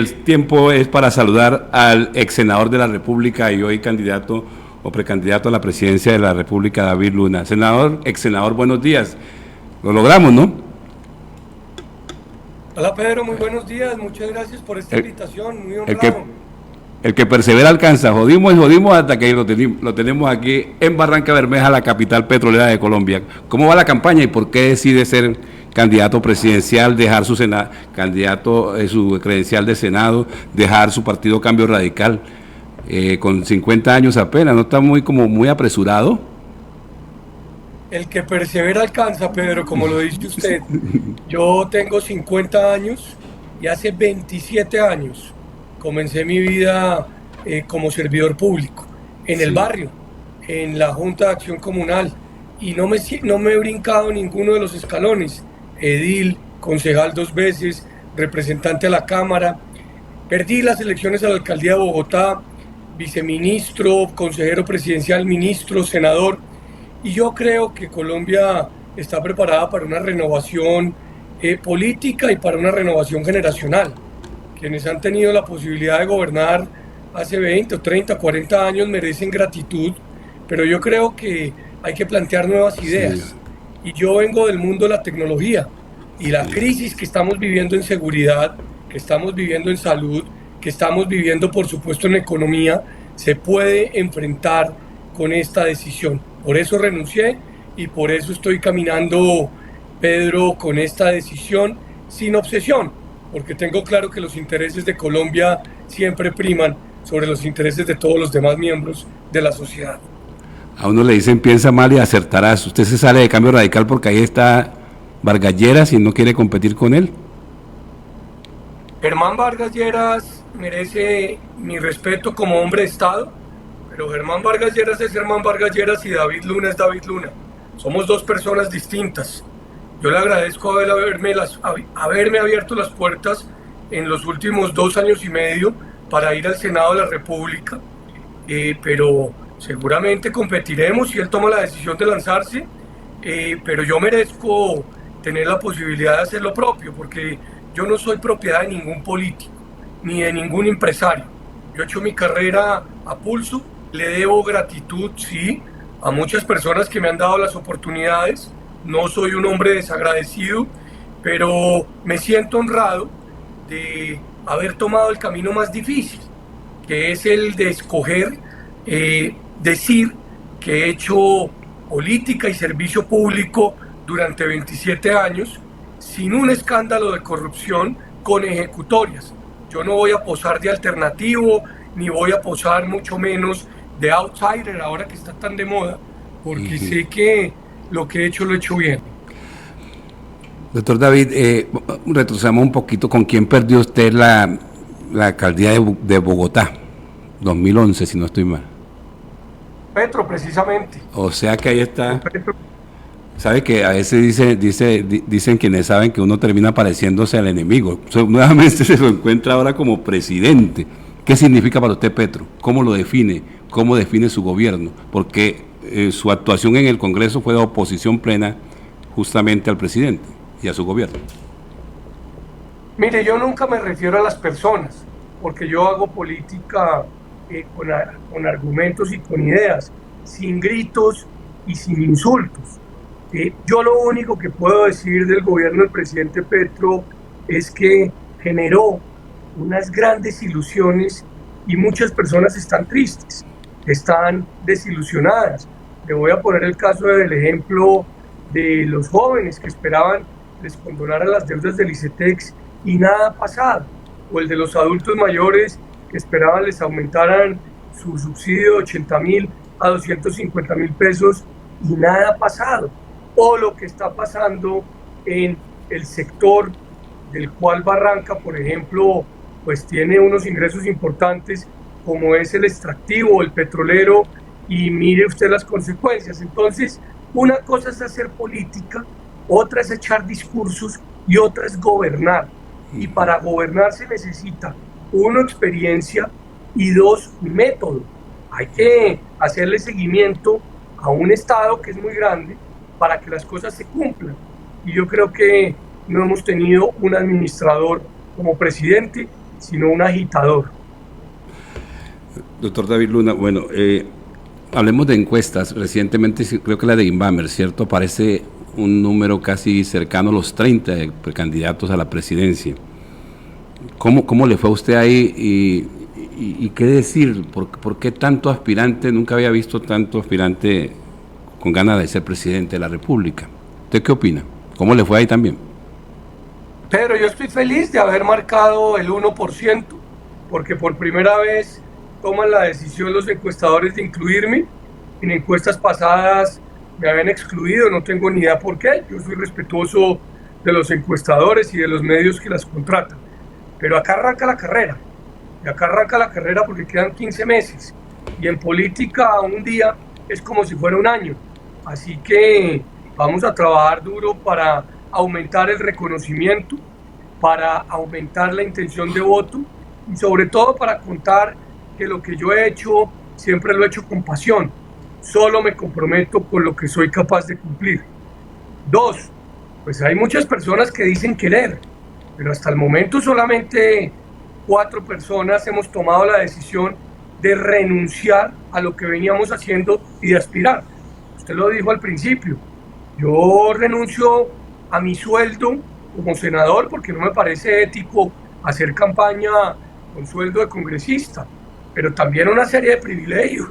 El tiempo es para saludar al ex senador de la República y hoy candidato o precandidato a la presidencia de la República, David Luna. Senador, ex senador, buenos días. Lo logramos, ¿no? Hola Pedro, muy buenos días, muchas gracias por esta El, invitación, muy el que honrado. el que persevera alcanza. Jodimos y jodimos hasta que lo tenemos aquí en Barranca Bermeja, la capital petrolera de Colombia. ¿Cómo va la campaña y por qué decide ser candidato presidencial, dejar su su credencial de Senado, dejar su partido Cambio Radical con 50 años apenas? ¿No está muy apresurado? El que persevera alcanza, Pedro, como lo dice usted. Yo tengo 50 años y hace 27 años comencé mi vida como servidor público, en el Sí. barrio, en la Junta de Acción Comunal, y no me he brincado ninguno de los escalones, edil, concejal 2 veces, representante a la Cámara. Perdí las elecciones a la alcaldía de Bogotá, viceministro, consejero presidencial, ministro, senador, y yo creo que Colombia está preparada para una renovación política y para una renovación generacional. Quienes han tenido la posibilidad de gobernar hace 20 o 30, 40 años merecen gratitud, pero yo creo que hay que plantear nuevas Sí, ideas. Y yo vengo del mundo de la tecnología y la sí. crisis que estamos viviendo en seguridad, que estamos viviendo en salud, que estamos viviendo por supuesto en economía, se puede enfrentar con esta decisión. Por eso renuncié y por eso estoy caminando, Pedro, con esta decisión sin obsesión, porque tengo claro que los intereses de Colombia siempre priman sobre los intereses de todos los demás miembros de la sociedad. A uno le dicen piensa mal y acertarás. Usted se sale de Cambio Radical porque ahí está Vargas Lleras y no quiere competir con él. Germán Vargas Lleras merece mi respeto como hombre de Estado, pero Germán Vargas Lleras es Germán Vargas Lleras y David Luna es David Luna. Somos dos personas distintas. Yo le agradezco haberme abierto las puertas en los últimos 2 años y medio para ir al Senado de la República, pero seguramente competiremos si él toma la decisión de lanzarse, pero yo merezco tener la posibilidad de hacer lo propio, porque yo no soy propiedad de ningún político, ni de ningún empresario. Yo he hecho mi carrera a pulso, le debo gratitud, sí, a muchas personas que me han dado las oportunidades. No soy un hombre desagradecido, pero me siento honrado de haber tomado el camino más difícil, que es el de escoger, decir que he hecho política y servicio público durante 27 años sin un escándalo de corrupción con ejecutorias. Yo no voy a posar de alternativo, ni voy a posar mucho menos de outsider ahora que está tan de moda, porque sé que lo que he hecho lo he hecho bien. Doctor David, retrocedamos un poquito. ¿Con quién perdió usted la alcaldía de Bogotá? 2011, si no estoy mal. Petro, precisamente. O sea que ahí Con está. Petro. Sabe que a veces dicen quienes saben que uno termina pareciéndose al enemigo. Nuevamente se lo encuentra ahora como presidente. ¿Qué significa para usted Petro? ¿Cómo lo define? ¿Cómo define su gobierno? Porque su actuación en el Congreso fue de oposición plena justamente al presidente y a su gobierno. Mire, yo nunca me refiero a las personas, porque yo hago política con argumentos y con ideas, sin gritos y sin insultos. Yo lo único que puedo decir del gobierno del presidente Petro es que generó unas grandes ilusiones y muchas personas están tristes, están desilusionadas. Le voy a poner el caso del ejemplo de los jóvenes que esperaban les condonaran las deudas del ICETEX y nada ha pasado, o el de los adultos mayores que esperaban les aumentaran su subsidio de 80.000 a 250.000 pesos y nada ha pasado, o lo que está pasando en el sector del cual Barranca, por ejemplo, pues tiene unos ingresos importantes como es el extractivo, el petrolero, y mire usted las consecuencias. Entonces, una cosa es hacer política, otra es echar discursos y otra es gobernar. Y para gobernar se necesita, uno, experiencia y dos, método. Hay que hacerle seguimiento a un Estado que es muy grande para que las cosas se cumplan. Y yo creo que no hemos tenido un administrador como presidente sino un agitador. Doctor David Luna, bueno, hablemos de encuestas. Recientemente creo que la de Inbamer, ¿cierto? Aparece un número casi cercano a los 30 precandidatos a la presidencia. ¿Cómo le fue a usted ahí y qué decir? ¿Por qué tanto aspirante? Nunca había visto tanto aspirante con ganas de ser presidente de la República. ¿Usted qué opina? ¿Cómo le fue ahí también? Pedro, yo estoy feliz de haber marcado el 1%, porque por primera vez toman la decisión los encuestadores de incluirme. En encuestas pasadas me habían excluido, no tengo ni idea por qué. Yo soy respetuoso de los encuestadores y de los medios que las contratan. Pero acá arranca la carrera. Y acá arranca la carrera porque quedan 15 meses. Y en política un día es como si fuera un año. Así que vamos a trabajar duro para aumentar el reconocimiento, para aumentar la intención de voto y sobre todo para contar que lo que yo he hecho siempre lo he hecho con pasión. Solo me comprometo con lo que soy capaz de cumplir. 2, pues hay muchas personas que dicen querer, pero hasta el momento solamente 4 personas hemos tomado la decisión de renunciar a lo que veníamos haciendo y de aspirar. Usted lo dijo al principio, yo renuncio a mi sueldo como senador porque no me parece ético hacer campaña con sueldo de congresista, pero también una serie de privilegios,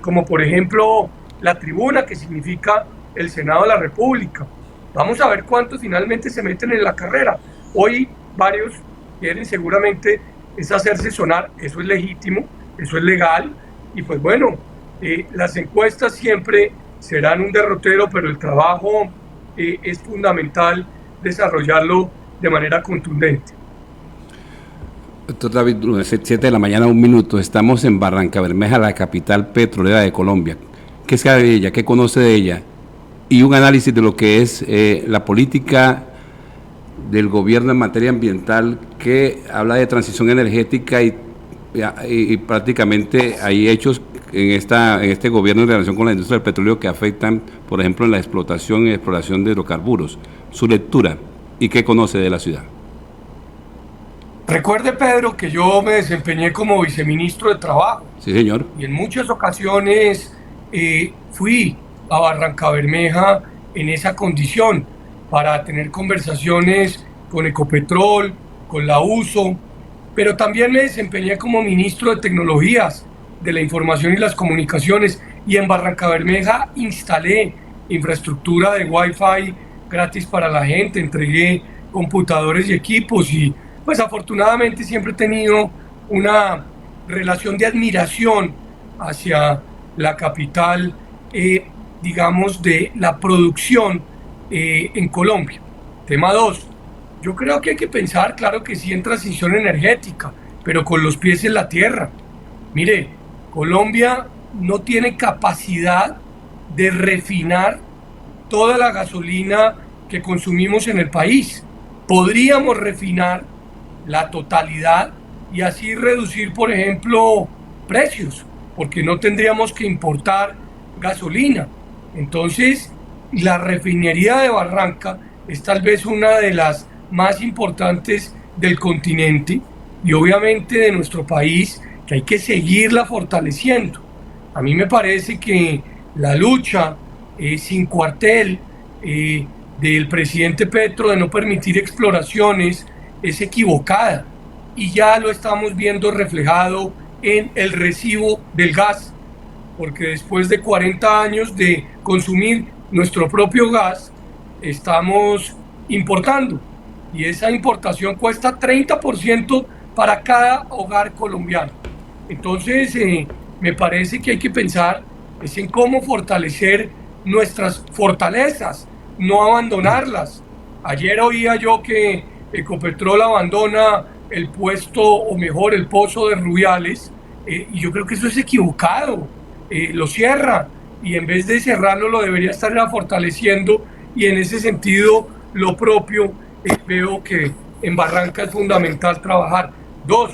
como por ejemplo la tribuna, que significa el Senado de la República. Vamos a ver cuántos finalmente se meten en la carrera. Hoy varios quieren seguramente es hacerse sonar, eso es legítimo, eso es legal, y pues bueno, las encuestas siempre serán un derrotero, pero el trabajo es fundamental desarrollarlo de manera contundente. Doctor David Luna, 7 de la mañana, 1 minuto. Estamos en Barrancabermeja, la capital petrolera de Colombia. ¿Qué sabe de ella? ¿Qué conoce de ella? Y un análisis de lo que es la política del gobierno en materia ambiental, que habla de transición energética y prácticamente hay hechos en este gobierno en relación con la industria del petróleo que afectan, por ejemplo, en la explotación y exploración de hidrocarburos. Su lectura y qué conoce de la ciudad. Recuerde, Pedro, que yo me desempeñé como viceministro de Trabajo. Sí, señor. Y en muchas ocasiones fui a Barrancabermeja en esa condición para tener conversaciones con Ecopetrol, con la USO, pero también me desempeñé como ministro de Tecnologías de la Información y las Comunicaciones, y en Barrancabermeja instalé infraestructura de Wi-Fi gratis para la gente, entregué computadores y equipos, y pues afortunadamente siempre he tenido una relación de admiración hacia la capital, digamos, de la producción en Colombia. Tema 2, yo creo que hay que pensar, claro que sí, en transición energética, pero con los pies en la tierra. Mire, Colombia no tiene capacidad de refinar toda la gasolina que consumimos en el país. Podríamos refinar la totalidad y así reducir, por ejemplo, precios, porque no tendríamos que importar gasolina. Entonces, la refinería de Barranca es tal vez una de las más importantes del continente y obviamente de nuestro país, que hay que seguirla fortaleciendo. A mí me parece que la lucha sin cuartel del presidente Petro de no permitir exploraciones es equivocada y ya lo estamos viendo reflejado en el recibo del gas, porque después de 40 años de consumir nuestro propio gas, estamos importando y esa importación cuesta 30% para cada hogar colombiano. Entonces, me parece que hay que pensar es en cómo fortalecer nuestras fortalezas, no abandonarlas. Ayer oía yo que Ecopetrol abandona el puesto, o mejor, el pozo de Rubiales, y yo creo que eso es equivocado. Lo cierra, y en vez de cerrarlo lo debería estar fortaleciendo, y en ese sentido lo propio veo que en Barranca es fundamental trabajar. 2,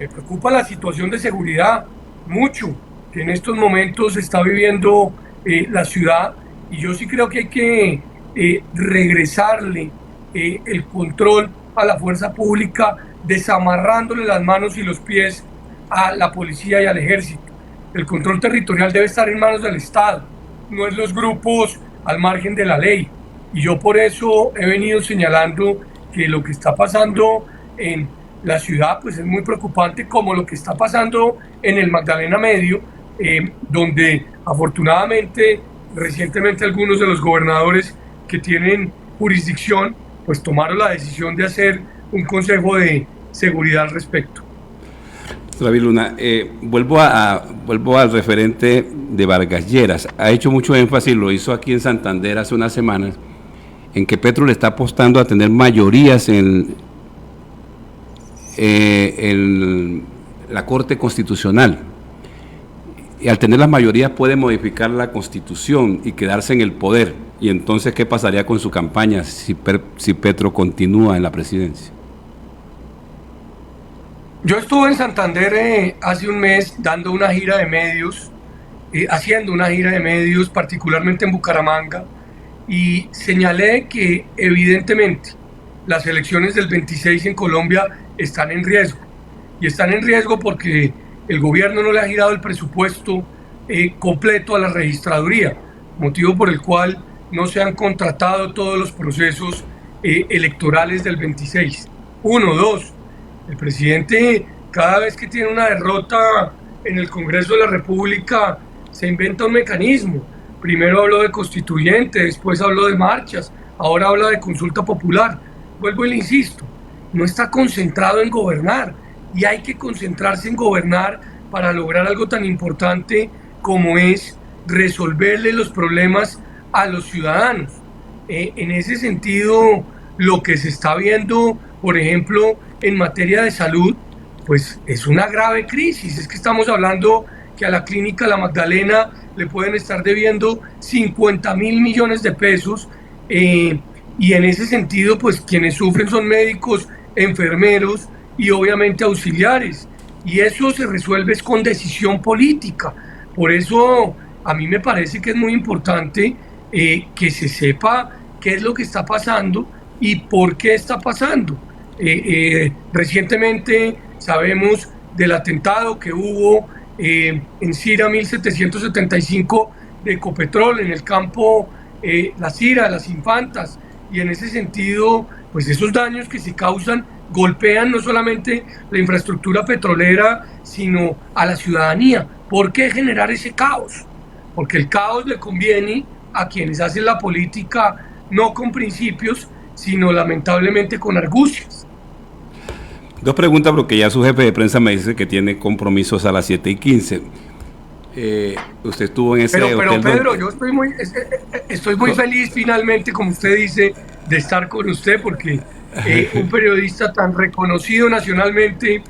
me preocupa la situación de seguridad mucho que en estos momentos está viviendo la ciudad, y yo sí creo que hay que regresarle el control a la fuerza pública desamarrándole las manos y los pies a la policía y al ejército. El control territorial debe estar en manos del Estado, no en los grupos al margen de la ley. Y yo por eso he venido señalando que lo que está pasando en la ciudad pues es muy preocupante, como lo que está pasando en el Magdalena Medio, donde afortunadamente recientemente algunos de los gobernadores que tienen jurisdicción pues tomaron la decisión de hacer un consejo de seguridad al respecto. David Luna, vuelvo al referente de Vargas Lleras. Ha hecho mucho énfasis, lo hizo aquí en Santander hace unas semanas, en que Petro le está apostando a tener mayorías en la Corte Constitucional. Y al tener las mayorías puede modificar la Constitución y quedarse en el poder. Y entonces, ¿qué pasaría con su campaña si Petro continúa en la presidencia? Yo estuve en Santander hace un mes dando una gira de medios, haciendo una gira de medios, particularmente en Bucaramanga, y señalé que evidentemente las elecciones del 26 en Colombia están en riesgo. Y están en riesgo porque el gobierno no le ha girado el presupuesto completo a la registraduría, motivo por el cual no se han contratado todos los procesos electorales del 26. Uno, dos. El presidente, cada vez que tiene una derrota en el Congreso de la República, se inventa un mecanismo. Primero habló de constituyente, después habló de marchas, ahora habla de consulta popular. Vuelvo y le insisto, no está concentrado en gobernar, y hay que concentrarse en gobernar para lograr algo tan importante como es resolverle los problemas a los ciudadanos. En ese sentido, lo que se está viendo, por ejemplo, en materia de salud, pues es una grave crisis. Es que estamos hablando que a la clínica La Magdalena le pueden estar debiendo 50.000 millones de pesos, y en ese sentido, pues quienes sufren son médicos, enfermeros y obviamente auxiliares. Y eso se resuelve es con decisión política. Por eso a mí me parece que es muy importante que se sepa qué es lo que está pasando y por qué está pasando. Recientemente sabemos del atentado que hubo en Cira 1775 de Ecopetrol, en el campo La Cira, Las Infantas, y en ese sentido, pues esos daños que se causan golpean no solamente la infraestructura petrolera, sino a la ciudadanía. ¿Por qué generar ese caos? Porque el caos le conviene a quienes hacen la política no con principios, sino lamentablemente con argucias. Dos preguntas, porque ya su jefe de prensa me dice que tiene compromisos a las 7:15. Usted estuvo en ese pero hotel. Pedro, yo estoy muy feliz finalmente, como usted dice, de estar con usted, porque un periodista tan reconocido nacionalmente,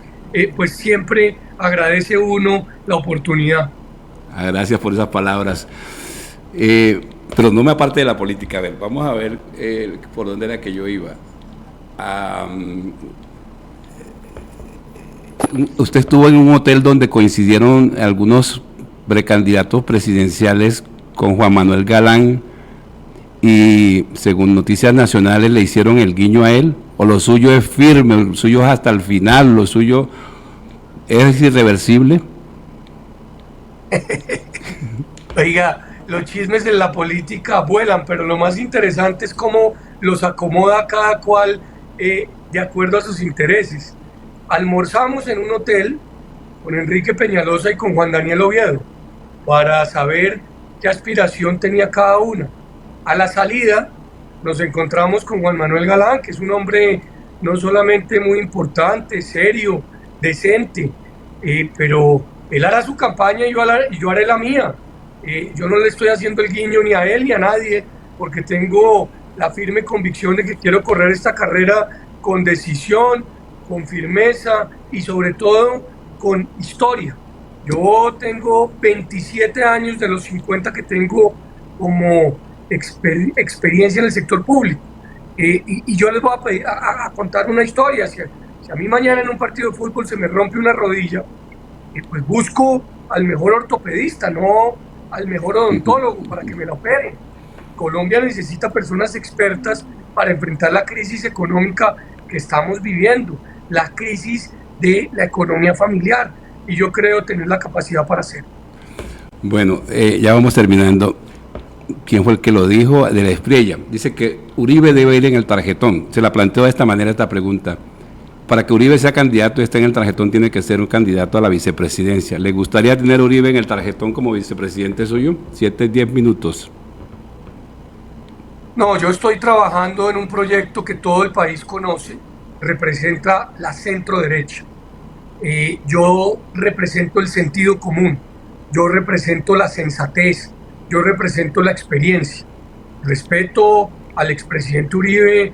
pues siempre agradece uno la oportunidad. Gracias por esas palabras. Pero no me aparte de la política. A ver, vamos a ver por dónde era que yo iba. Usted estuvo en un hotel donde coincidieron algunos precandidatos presidenciales con Juan Manuel Galán, y según noticias nacionales le hicieron el guiño a él, o lo suyo es firme, lo suyo es hasta el final, lo suyo es irreversible. Oiga, los chismes en la política vuelan, pero lo más interesante es cómo los acomoda cada cual de acuerdo a sus intereses. Almorzamos en un hotel con Enrique Peñalosa y con Juan Daniel Oviedo para saber qué aspiración tenía cada una. A la salida nos encontramos con Juan Manuel Galán, que es un hombre no solamente muy importante, serio, decente, pero él hará su campaña y yo haré la mía. Yo no le estoy haciendo el guiño ni a él ni a nadie, porque tengo la firme convicción de que quiero correr esta carrera con decisión, con firmeza y sobre todo con historia. Yo tengo 27 años de los 50 que tengo como experiencia en el sector público, y yo les voy a contar una historia. Si a mí mañana en un partido de fútbol se me rompe una rodilla, pues busco al mejor ortopedista, no al mejor odontólogo para que me la opere. Colombia necesita personas expertas para enfrentar la crisis económica que estamos viviendo. la crisis de la economía familiar, y yo creo tener la capacidad para hacerlo. Bueno, ya vamos terminando. ¿Quién fue el que lo dijo? De la Espriella. Dice que Uribe debe ir en el tarjetón. Se la planteó de esta manera esta pregunta. Para que Uribe sea candidato y esté en el tarjetón, tiene que ser un candidato a la vicepresidencia. ¿Le gustaría tener a Uribe en el tarjetón como vicepresidente suyo? 7-10 minutos. No, yo estoy trabajando en un proyecto que todo el país conoce, representa la centro derecha. Yo represento el sentido común, yo represento la sensatez, yo represento la experiencia. Respeto al expresidente Uribe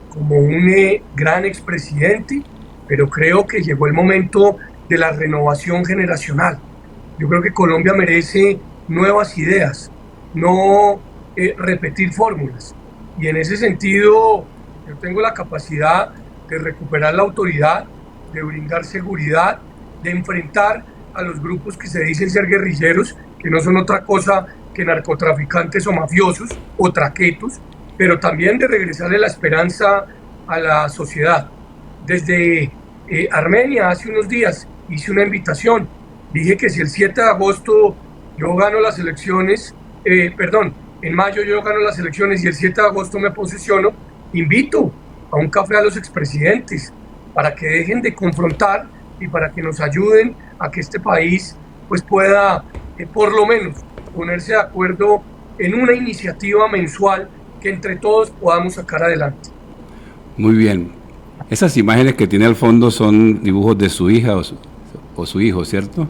como un gran expresidente, pero creo que llegó el momento de la renovación generacional. Yo creo que Colombia merece nuevas ideas, no repetir fórmulas. Y en ese sentido, yo tengo la capacidad de recuperar la autoridad, de brindar seguridad, de enfrentar a los grupos que se dicen ser guerrilleros, que no son otra cosa que narcotraficantes o mafiosos o traquetos, pero también de regresarle la esperanza a la sociedad. Desde Armenia, hace unos días, hice una invitación. Dije que si el 7 de agosto yo gano las elecciones, en mayo yo gano las elecciones y el 7 de agosto me posesiono, invito a un café a los expresidentes para que dejen de confrontar y para que nos ayuden a que este país pues pueda por lo menos ponerse de acuerdo en una iniciativa mensual que entre todos podamos sacar adelante. Muy bien. Esas imágenes que tiene al fondo son dibujos de su hija o su hijo, ¿cierto?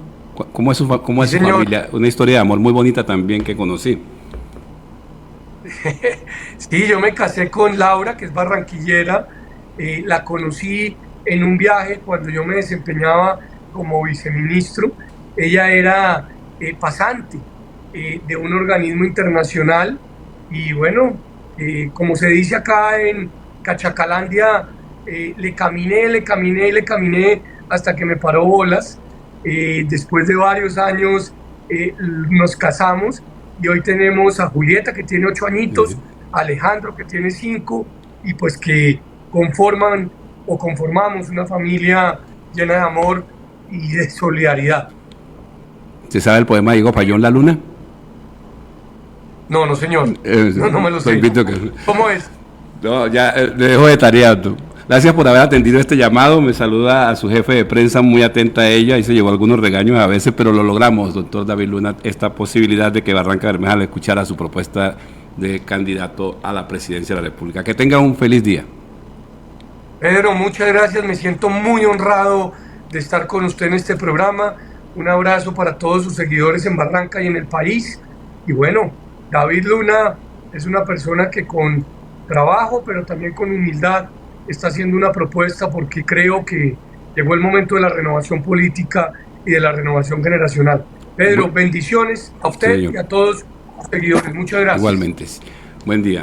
¿Cómo es su familia? Una historia de amor muy bonita también que conocí. Sí, yo me casé con Laura, que es barranquillera. La conocí en un viaje cuando yo me desempeñaba como viceministro. Ella era pasante de un organismo internacional y bueno, como se dice acá en Cachacalandia, le caminé hasta que me paró bolas. Después de varios años nos casamos y hoy tenemos a Julieta, que tiene 8 añitos, a Alejandro, que tiene 5, y pues que conformamos una familia llena de amor y de solidaridad. ¿Se sabe el poema de Diego Payón, La Luna? No, señor. No me lo sé. ¿Cómo es? No, ya le dejo de tarea. Gracias por haber atendido este llamado. Me saluda a su jefe de prensa, muy atenta a ella, y se llevó algunos regaños a veces, pero lo logramos, doctor David Luna, esta posibilidad de que Barranca Bermeja le escuchara su propuesta de candidato a la presidencia de la República. Que tenga un feliz día. Pedro, muchas gracias. Me siento muy honrado de estar con usted en este programa. Un abrazo para todos sus seguidores en Barranca y en el país. Y bueno, David Luna es una persona que con trabajo, pero también con humildad, está haciendo una propuesta porque creo que llegó el momento de la renovación política y de la renovación generacional. Pedro, bendiciones a usted y a todos sus seguidores. Muchas gracias. Igualmente. Buen día.